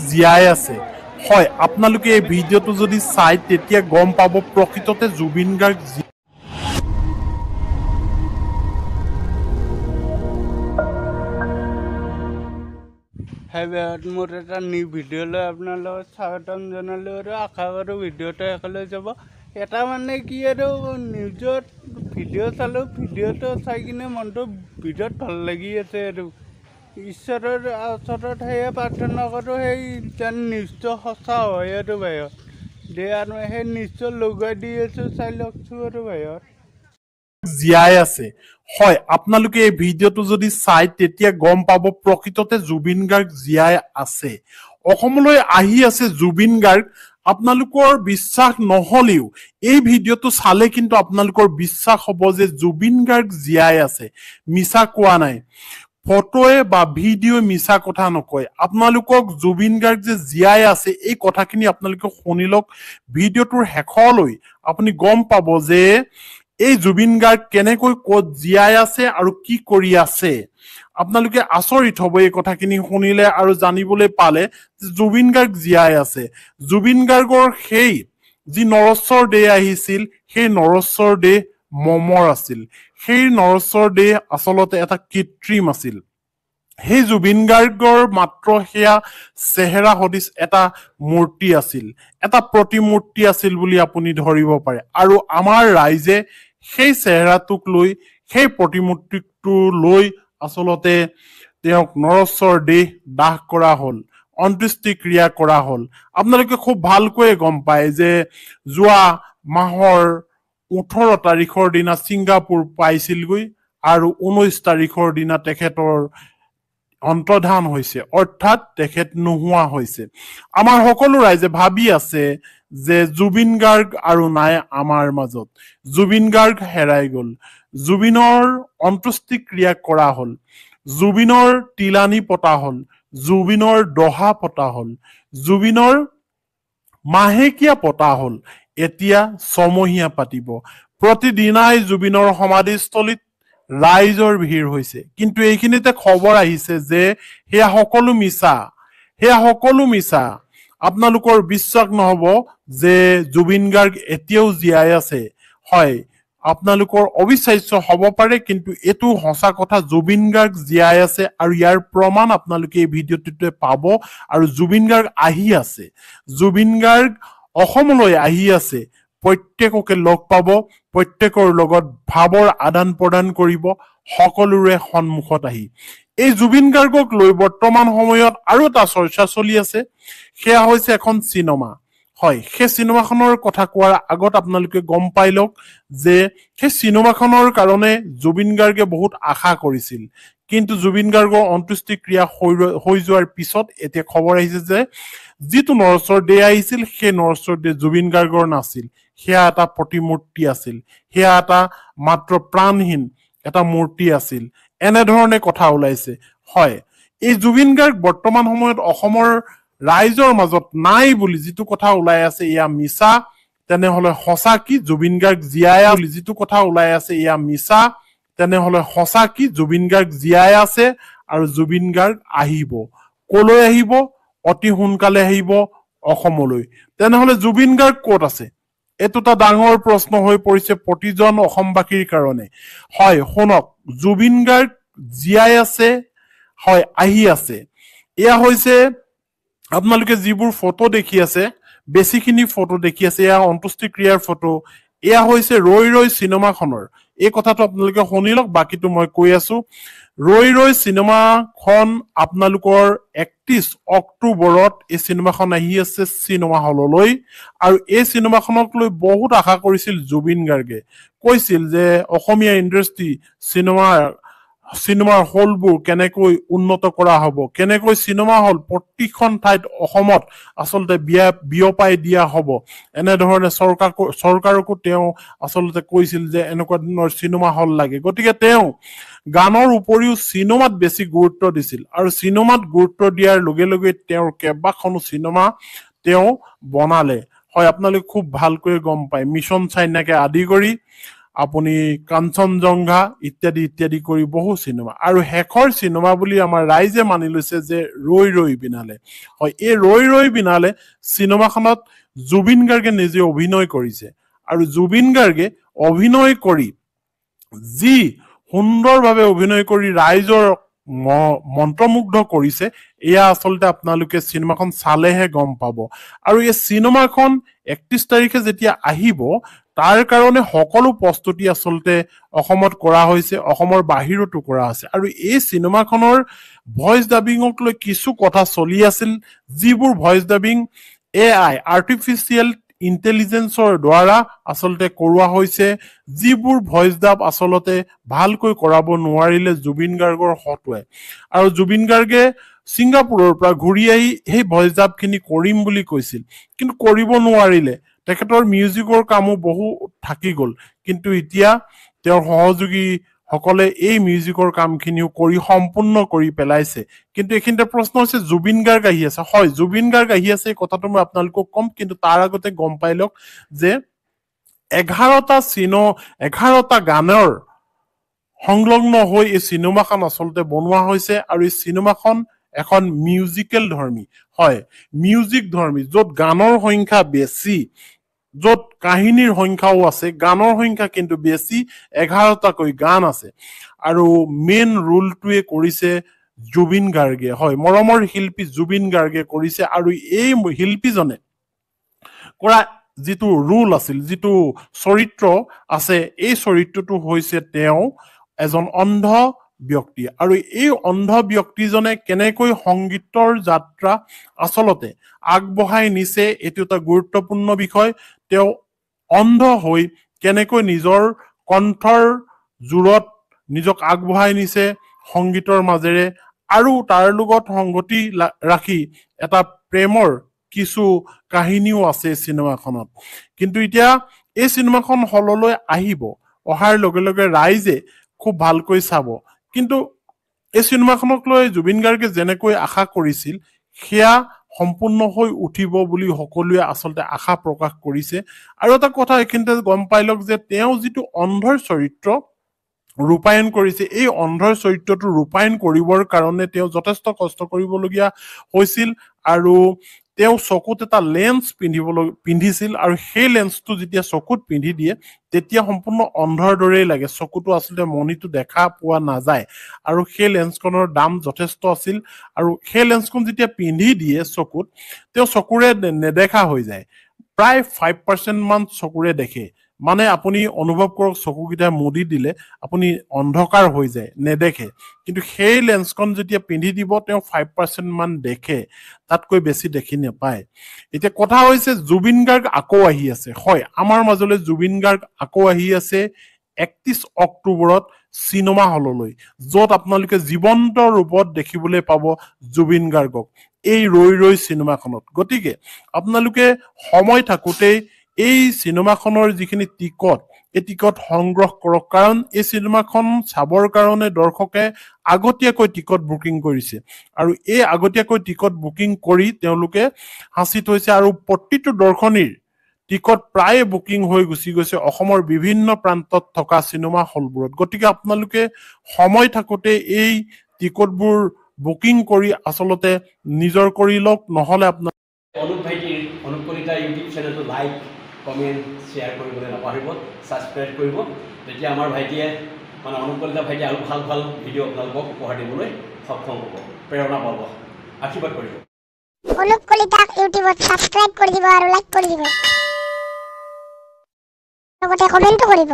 জীয়াই আছে। হয়, আপোনালোকে এই ভিডিঅ'টো যদি চাই তেতিয়া গম পাব প্ৰকৃততে জুবিন গাৰ্গ হাই বেয়াত মোৰ এটা নিউ ভিডিঅ'লৈ আপোনালোকক স্বাগতম জনালোঁ আৰু আশা কৰোঁ ভিডিঅ'টো শেষলৈ যাব। এটা মানে কি আৰু নিউজত ভিডিঅ' চালোঁ, ভিডিঅ'টো চাই কিনে মনটো বিৰাট ভাল লাগি আছে আৰু ঈশ্বৰৰ ওচৰত সেয়ে প্ৰাৰ্থনা কৰোঁ সেই যেন নিউজটো সঁচা হয় আৰু বাহিৰত দে আৰু সেই নিউজটো লগাই দি আছোঁ, চাই লওকচোন আৰু বাহিৰত জীয়াই আছে। হয়, আপোনালোকে এই ভিডিঅ'টো যদি চাই তেতিয়া গম পাব প্ৰকৃততে জুবিন গাৰ্গ জীয়াই আছে। অসমলৈ আহি আছে জুবিন গাৰ্গ। আপোনালোকৰ বিশ্বাস নহলেও এই ভিডিঅ'টো চালে কিন্তু আপোনালোকৰ বিশ্বাস হ'ব যে জুবিন গাৰ্গ জীয়াই আছে। মিছা কোৱা নাই। ফটোৱে বা ভিডিঅ'ই মিছা কথা নকয়। আপোনালোকক জুবিন গাৰ্গ যে জীয়াই আছে এই কথাখিনি আপোনালোকে শুনি লওক। ভিডিঅ'টোৰ শেষলৈ আপুনি গম পাব যে এই জুবিন গাৰ্গ কেনেকৈ ক'ত জীয়াই আছে আৰু কি কৰি আছে। আপোনালোকে আচৰিত হ'ব এই কথাখিনি শুনিলে আৰু জানিবলৈ পালে যে জুবিন গাৰ্গ জীয়াই আছে। জুবিন গাৰ্গৰ সেই যি নৰশ্বৰ দেহ আহিছিল সেই নৰশ্বৰ দেহ মমৰ আছিল। সেই নৰশ্বৰ দেহ আচলতে এটা কৃত্ৰিম আছিল। সেই জুবিন গাৰ্গৰ মাত্ৰ সেয়া চেহেৰা সদৃশ এটা মূৰ্তি আছিল, এটা প্ৰতিমূৰ্তি আছিল বুলি আপুনি ধৰিব পাৰে। আৰু আমাৰ ৰাইজে সেই চেহেৰাটোক লৈ, সেই প্ৰতিমূৰ্তিটো লৈ আচলতে তেওঁক নৰশ্বৰ দেহ দাহ কৰা হ'ল, অন্ত্যেষ্টিক্ৰিয়া কৰা হ'ল। আপোনালোকে খুব ভালকৈয়ে গম পায় যে যোৱা মাহৰ 18 তাৰিখৰ দিনা ছিংগাপুৰ পাইছিলগৈ আৰু 19 তাৰিখৰ দিনা তেখেতৰ অন্তৰ্ধান হৈছে, অৰ্থাৎ তেখেত নোহোৱা হৈছে। আমাৰ সকলো ৰাইজে ভাবি আছে যে জুবিন গাৰ্গ আৰু নাই আমাৰ মাজত, জুবিন গাৰ্গ হেৰাই গল, জুবিনৰ অন্ত্যেষ্টিক্ৰিয়া কৰা হ'ল, জুবিনৰ তিলানী পতা হ'ল, জুবিনৰ দহা পতা হ'ল, জুবিনৰ মাহেকীয়া পতা হ'ল, এতিয়া ছমহীয়া পাতিব। প্ৰতিদিনাই জুবিনৰ সমাধিস্থলীত ৰাইজৰ ভিৰ হৈছে। কিন্তু এইখিনিতে খবৰ আহিছে যে সেয়া সকলো মিছা, সেয়া সকলো মিছা। আপোনালোকৰ বিশ্বাস নহব যে জুবিন গাৰ্গ এতিয়াও জীয়াই আছে। হয়, আপোনালোকৰ অবিশ্বাস্য হ'ব পাৰে কিন্তু এইটো সঁচা কথা, জুবিন গাৰ্গ জীয়াই আছে আৰু ইয়াৰ প্ৰমাণ আপোনালোকে এই ভিডিঅ'টোতে পাব। আৰু জুবিন গাৰ্গ আহি আছে, জুবিন গাৰ্গ অসমলৈ আহি আছে, প্ৰত্যেককে লগ পাব, প্ৰত্যেকৰ লগত ভাৱৰ আদান প্ৰদান কৰিব সকলোৰে সন্মুখত আহি। এই জুবিন গাৰ্গক লৈ বৰ্তমান সময়ত আৰু এটা চৰ্চা চলি আছে, সেয়া হৈছে এখন চিনেমা। হয়, সেই চিনেমাখনৰ কথা কোৱাৰ আগত আপোনালোকে গম পাই লওক যে সেই চিনেমাখনৰ কাৰণে জুবিন গাৰ্গে বহুত আশা কৰিছিল। কিন্তু জুবিন গাৰ্গৰ অন্ত্যেষ্টিক্ৰিয়া হৈ যোৱাৰ পিছত এতিয়া খবৰ আহিছে যে যিটো নৰশ্বৰ দেহ আহিছিল সেই নৰশ্বৰ দেহ জুবিন গাৰ্গৰ নাছিল, সেয়া এটা প্ৰতিমূৰ্তি আছিল, সেয়া এটা মাত্ৰ প্ৰাণহীন এটা মূৰ্তি আছিল। এনেধৰণে কথা ওলাইছে। হয়, এই জুবিন গাৰ্গ বৰ্তমান সময়ত অসমৰ ৰাইজৰ মাজত নাই বুলি যিটো কথা ওলাই আছে এয়া মিছা। তেনেহলে সঁচা কি জুবিন গাৰ্গ জীয়াই বুলি যিটো কথা ওলাই আছে এয়া মিছা। তেনেহলে সঁচা কি জুবিন গাৰ্গ জীয়াই আছে আৰু জুবিন গাৰ্গ আহিব। কলৈ আহিব? অতি সোনকালে আহিব অসমলৈ। তেনেহলে জুবিন গাৰ্গ ক'ত আছে? এইটো এটা ডাঙৰ প্ৰশ্ন হৈ পৰিছে প্ৰতিজন অসমবাসীৰ কাৰণে। হয়, শুনক, জুবিন গাৰ্গ জীয়াই আছে, হয়, আহি আছে। এয়া হৈছে আপোনালোকে যিবোৰ ফটো দেখি আছে, বেছিখিনি ফটো দেখি আছে, এয়া অন্ত্যেষ্টিক্ৰিয়াৰ ফটো। এয়া হৈছে ৰৈ ৰৈ চিনেমাখনৰ। এই কথাটো আপোনালোকে শুনি লওক, বাকীটো মই কৈ আছো। ৰৈ ৰৈ চিনেমাখন আপোনালোকৰ 31 অক্টোবৰত এই চিনেমাখন আহি আছে চিনেমা হললৈ। আৰু এই চিনেমাখনক লৈ বহুত আশা কৰিছিল জুবিন গাৰ্গে। কৈছিল যে অসমীয়া ইণ্ডাষ্ট্ৰী চিনেমাৰ হলবোৰ কেনেকৈ উন্নত কৰা হ'ব, কেনেকৈ চিনেমা হল প্ৰতিখন ঠাইত অসমত আচলতে বিয়পাই দিয়া হ'ব। এনেধৰণে চৰকাৰকো তেওঁ আচলতে কৈছিল যে এনেকুৱা ধৰণৰ চিনেমা হল লাগে। গতিকে তেওঁ গানৰ উপৰিও চিনেমাত বেছি গুৰুত্ব দিছিল আৰু চিনেমাত গুৰুত্ব দিয়াৰ লগে লগে তেওঁৰ কেইবাখনো চিনেমা তেওঁ বনালে। হয়, আপোনালোকে খুব ভালকৈ গম পায়, মিছন চাইনাকে আদি কৰি আপুনি কাঞ্চনজংঘা ইত্যাদি ইত্যাদি কৰি বহু চিনেমা আৰু শেষৰ চিনেমা বুলি আমাৰ ৰাইজে মানি লৈছে যে ৰৈ ৰৈ বিনালে হয় এই ৰৈ ৰৈ বিনালে চিনেমাখনত জুবিন গাৰ্গে নিজে অভিনয় কৰিছে আৰু জুবিন গাৰ্গে অভিনয় কৰি যি সুন্দৰভাৱে অভিনয় কৰি ৰাইজৰ মন্ত্ৰমুগ্ধ কৰিছে এয়া আচলতে আপোনালোকে চিনেমাখন চালেহে গম পাব আৰু এই চিনেমাখন 31 তাৰিখে যেতিয়া আহিব তাৰ কাৰণে সকলো প্ৰস্তুতি আচলতে অসমত কৰা হৈছে অসমৰ বাহিৰতো কৰা হৈছে আৰু এই চিনেমাখনৰ ভয়েস ডাবিঙক লৈ কিছু কথা চলি আছিল যিবোৰ ভয়েস ডাবিং AI আৰ্টিফিচিয়েল ইন্টেলিজেন্সৰ দ্বাৰা আচলতে কৰোৱা হৈছে যিবোৰ ভয়েস ডাব আচলতে ভালকৈ কৰাব নোৱাৰিলে জুবিন গাৰ্গৰ হতুৱাই আৰু জুবিন গাৰ্গে সিংগাপুৰৰ পৰা ঘূৰি আহি সেই ভয়েস ডাবখিনি কৰিম বুলি কৈছিল কিন্তু কৰিব নোৱাৰিলে তেখেতৰ মিউজিকৰ কামো বহু থাকি গ'ল কিন্তু এতিয়া তেওঁৰ সহযোগী সকলে এই মিউজিকৰ কামখিনিও কৰি সম্পূৰ্ণ কৰি পেলাইছে কিন্তু এইখিনিতে প্ৰশ্ন হৈছে জুবিন গাৰ্গ আহি আছে হয় জুবিন গাৰ্গ আহি আছে এই কথাটো মই আপোনালোকক কম কিন্তু তাৰ আগতে গম পাই লওক যে 11টা গানৰ সংলগ্ন হৈ এই চিনেমাখন আচলতে বনোৱা হৈছে আৰু এই চিনেমাখন এখন মিউজিকেল ধৰ্মী হয় মিউজিক ধৰ্মী য'ত গানৰ সংখ্যা বেছি য'ত কাহিনীৰ সংখ্যাও আছে গানৰ সংখ্যা কিন্তু বেছি 11টাকৈ গান আছে আৰু মেইন ৰোলটোৱে কৰিছে জুবিন গাৰ্গে হয় মৰমৰ শিল্পী জুবিন গাৰ্গে কৰিছে আৰু এই শিল্পীজনে কৰা যিটো ৰোল আছিল যিটো চৰিত্ৰ আছে এই চৰিত্ৰটো হৈছে তেওঁ এজন অন্ধ ব্যক্তি আৰু এই অন্ধ ব্যক্তিজনে কেনেকৈ সংগীতৰ যাত্ৰা আচলতে আগবঢ়াই নিছে এটো এটা গুৰুত্বপূৰ্ণ বিষয় তেওঁ অন্ধ হৈ কেনেকৈ নিজৰ কণ্ঠৰ জোৰত নিজক আগবঢ়াই নিছে সংগীতৰ মাজেৰে আৰু তাৰ লগত সংগতি ৰাখি এটা প্ৰেমৰ কিছু কাহিনীও আছে চিনেমাখনত কিন্তু এতিয়া এই চিনেমাখন হললৈ আহিব অহাৰ লগে লগে ৰাইজে খুব ভালকৈ চাব কিন্তু এই চিনেমাখনক লৈ জুবিন গাৰ্গে যেনেকৈ আশা কৰিছিল সেয়া সম্পূৰ্ণ হৈ উঠিব বুলি সকলোৱে আচলতে আশা প্ৰকাশ কৰিছে আৰু এটা কথা এইখিনিতে গম পাই লওক যে তেওঁ যিটো অন্ধৰ চৰিত্ৰ ৰূপায়ণ কৰিছে এই অন্ধৰ চৰিত্ৰটো ৰূপায়ণ কৰিবৰ কাৰণে তেওঁ যথেষ্ট কষ্ট কৰিবলগীয়া হৈছিল আৰু তেওঁ চকুত এটা লেন্স পিন্ধিছিল আৰু সেই লেন্সটো যেতিয়া চকুত পিন্ধি দিয়ে তেতিয়া সম্পূৰ্ণ অন্ধৰ দৰেই লাগে চকুটো আচলতে মনিটো দেখা পোৱা নাযায় আৰু সেই লেন্সখনৰ দাম যথেষ্ট আছিল আৰু সেই লেন্সখন যেতিয়া পিন্ধি দিয়ে চকুত তেওঁ চকুৰে নেদেখা হৈ যায় প্ৰায় 5% মান চকুৰে দেখে মানে আপুনি অনুভৱ কৰক চকুকেইটা মুদি দিলে আপুনি অন্ধকাৰ হৈ যায় নেদেখে কিন্তু সেই লেন্সখন যেতিয়া পিন্ধি দিব তেওঁ 5% মান দেখে তাতকৈ বেছি দেখি নাপায় এতিয়া কথা হৈছে জুবিন গাৰ্গ আকৌ আহি আছে হয় আমাৰ মাজলৈ জুবিন গাৰ্গ আকৌ আহি আছে 31 অক্টোবৰত চিনেমা হললৈ য'ত আপোনালোকে জীৱন্ত ৰূপত দেখিবলৈ পাব জুবিন গাৰ্গক এই ৰৈ ৰৈ চিনেমাখনত গতিকে আপোনালোকে সময় থাকোতেই এই চিনেমাখনৰ যিখিনি টিকট এই টিকট সংগ্ৰহ কৰক কাৰণ এই চিনেমাখন চাবৰ কাৰণে দৰ্শকে আগতীয়াকৈ টিকট বুকিং কৰিছে আৰু এই আগতীয়াকৈ টিকট বুকিং কৰি তেওঁলোকে হাসি থৈছে আৰু প্ৰতিটো দৰ্শনীৰ টিকট প্ৰায় বুকিং হৈ গুচি গৈছে অসমৰ বিভিন্ন প্ৰান্তত থকা চিনেমা হলবোৰত গতিকে আপোনালোকে সময় থাকোতে এই টিকটবোৰ বুকিং কৰি আচলতে নিজৰ কৰি লওক নহলে আপোনাৰ অনুপ ভাইটিৰ অনুপ কলিতা ইউটিউব চেনেলটো লাইক কমেণ্ট শ্বেয়াৰ কৰিবলৈ নাপাহৰিব ছাবস্ক্ৰাইব কৰিব তেতিয়া আমাৰ ভাইটিয়ে মানে অনুপ কলিতা ভাইটিয়ে আৰু ভাল ভাল ভিডিঅ' আপোনালোকক উপহাৰ দিবলৈ সক্ষম হ'ব প্ৰেৰণা পাব আশীৰ্বাদ কৰিব অনুপ কলিতা ইউটিউবত সাবস্ক্ৰাইব কৰি দিব আৰু লাইক কৰি দিব লগতে কমেন্টও কৰিব